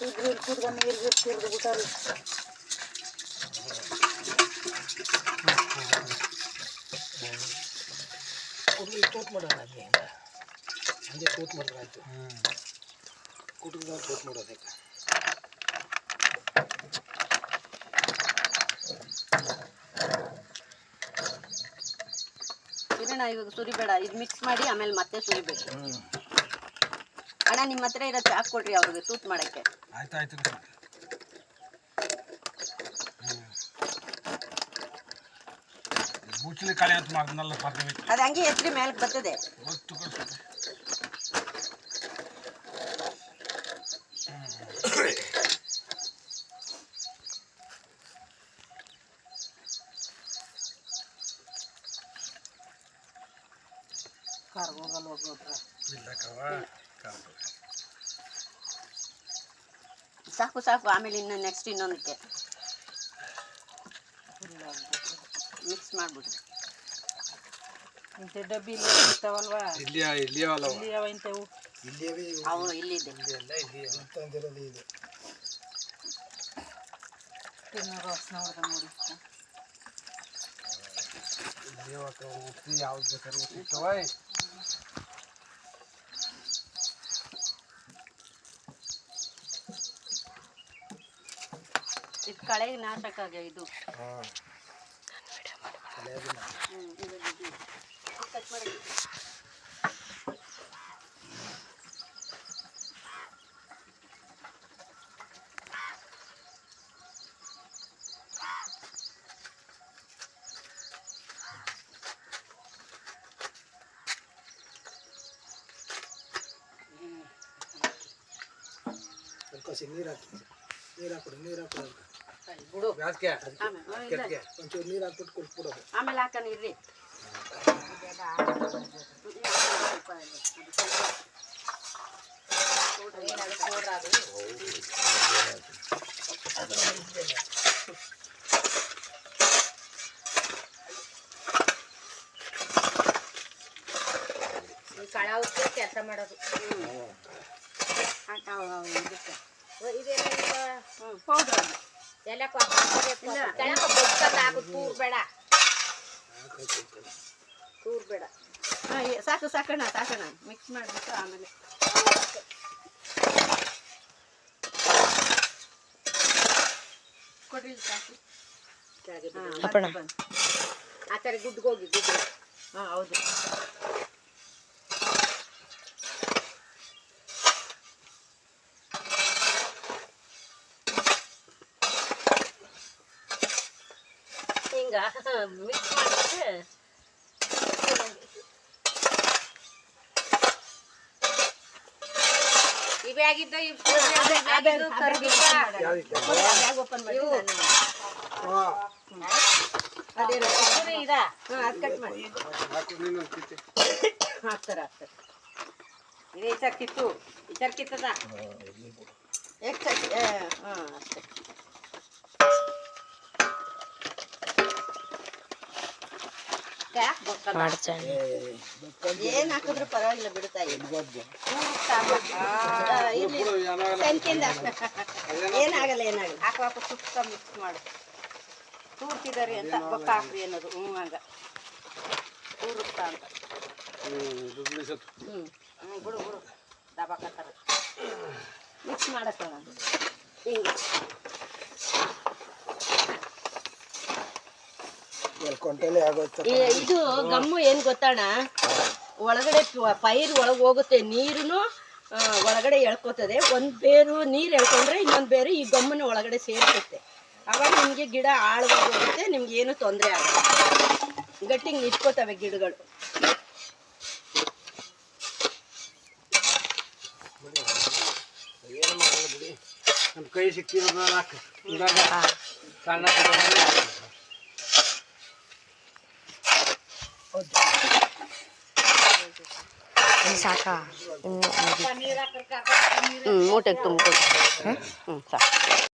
ಇರ್ತಿರ್ಗ ನೀರು ಇರ್ತಿರ್ದು ಬಿಟ್ಟಾರಿ ಕುಟ್ಲಿ ತೂತ್ ಮಾಡೋಣ ಹಂಗೆ ಹಂಗೆ ತೂತ್ ಮಾಡಿದ್ರೆ ಆಯಿತು ಕುಟ್ಲಿನ ತೂತ್ ಮಾಡೋದಕ್ಕೆ ಇರೋಣ ಇವಾಗ ಸುರಿಬೇಡ ಇದು ಮಿಕ್ಸ್ ಮಾಡಿ ಆಮೇಲೆ ಮತ್ತೆ ಸುರಿಬೇಕು ಅಣ್ಣ ನಿಮ್ಮ ಹತ್ರ ಇರೋ ಚಾಕ್ ಕೊಡ್ರಿ ಅವ್ರಿಗೆ ತೂತ್ ಮಾಡೋಕ್ಕೆ ಆಯ್ತು ಮುಚ್ಚಲಿ ಕಳೆ ಅಂತ ಮಾಡ್ದಲ್ಲ ಅದು ಹಂಗೆ ಎತ್ರಿ ಮೇಲಕ್ಕೆ ಬರ್ತದೆ ಸಾಕು ಸಾಕು ಆಮೇಲೆ ಇನ್ನು ನೆಕ್ಸ್ಟ್ ಇನ್ನೊಂದಕ್ಕೆ ಮಿಕ್ಸ್ ಮಾಡ್ಬಿಡ್ರಿ ಇಂಥ ಡಬ್ಬಿ ಇರ್ತಾವಲ್ವಾ ಇಲ್ಲಿಯವ ಇಂಥವು ಅವು ಇಲ್ಲಿದೆ ತಿನ್ನೋ ವಾಸನೆ ಹೊಡೆದ ನೋಡಿ ಯಾವ್ದು ಬೇಕಾದ್ರೆ ಇದು ಕಳೆಗೆ ನಾಶಕ ಇದು ಕಟ್ ಮಾಡಿ ನೀರು ಹಾಕ್ಬಿಡು ಬಿಡು ಒಂಚೂರು ನೀರು ಹಾಕ್ಬಿಟ್ಟು ಕುಟ್ಬಿಡೋದು ಆಮೇಲೆ ಹಾಕೋಣ ಇರ್ರಿ ಕಳ ಉಪ್ಪೆ ಕೆಲಸ ಮಾಡೋದು ಪೌಡ್ರ್ ಎಲ್ಲ ತೂರ್ ಬೇಡ ಹಾಂ ಸಾಕು ಸಾಕೋಣ ಮಿಕ್ಸ್ ಮಾಡಿಬಿಟ್ಟು ಆಮೇಲೆ ಕೊಡ್ರಿ ಸಾಕು ಆ ಥರ ಗುಡ್ಗೋಗಿ ಹಾಂ ಹೌದು ಹಿಂಗ ಮಿಕ್ಸ್ ಮಾಡಿದ್ರೆ ಇವೇ ಆಗಿದ್ದ ಓಪನ್ ಮಾಡಿ ಅದು ಕಟ್ ಮಾಡಿ ಹಾಕ್ತಾರೆ ಇದೇ ಈ ಕಿತ್ತು ಈ ಥರ ಕಿತ್ತದ ಎಷ್ಟು ಹಾಂ ಅಷ್ಟೇ ಏನ್ ಹಾಕಿದ್ರು ಪರವಾಗಿಲ್ಲ ಬಿಡುತ್ತಾ ಏನಾಗಲ್ಲ ಹಾಕುವಾಗ ಸುತ್ತ ಮಿಕ್ಸ್ ಮಾಡು ತೂರ್ತಿದಾರೆ ಅಂತ ಗೊತ್ತ ಹಾಕ್ರಿ ಅನ್ನೋದು ಹಂಗ ತೂರುತ್ತಾ ಅಂತ ಬಿಡು ದಬಾಕತ್ತಾರ ಮಿಕ್ಸ್ ಮಾಡಕ್ಕ ಹಿಂಗೆ ಇದು ಗಮ್ಮು ಏನ್ ಗೊತ್ತಣ್ಣ ಒಳಗಡೆ ಪೈರು ಒಳಗೆ ಹೋಗುತ್ತೆ ನೀರು ಒಳಗಡೆ ಎಳ್ಕೊತದೆ ಒಂದ್ ಬೇರು ನೀರು ಎಳ್ಕೊಂಡ್ರೆ ಇನ್ನೊಂದು ಬೇರು ಈ ಗಮ್ಮನ ಒಳಗಡೆ ಸೇರಿಸುತ್ತೆ ಅವಾಗ ನಿಮ್ಗೆ ಗಿಡ ಆಳವಾಗಿ ಹೋಗುತ್ತೆ ನಿಮ್ಗೆ ಏನು ತೊಂದರೆ ಆಗಲ್ಲ ಗಟ್ಟಿಗೆ ನಿಂತ್ಕೋತವೆ ಗಿಡಗಳು ಕೈ ಸಿಕ್ಕಿರೋದು ಸಣ್ಣ ಸಾಕಾ ಮೂಟೆಗೆ ತುಂಬಿಕೊಡು ಸಾಕು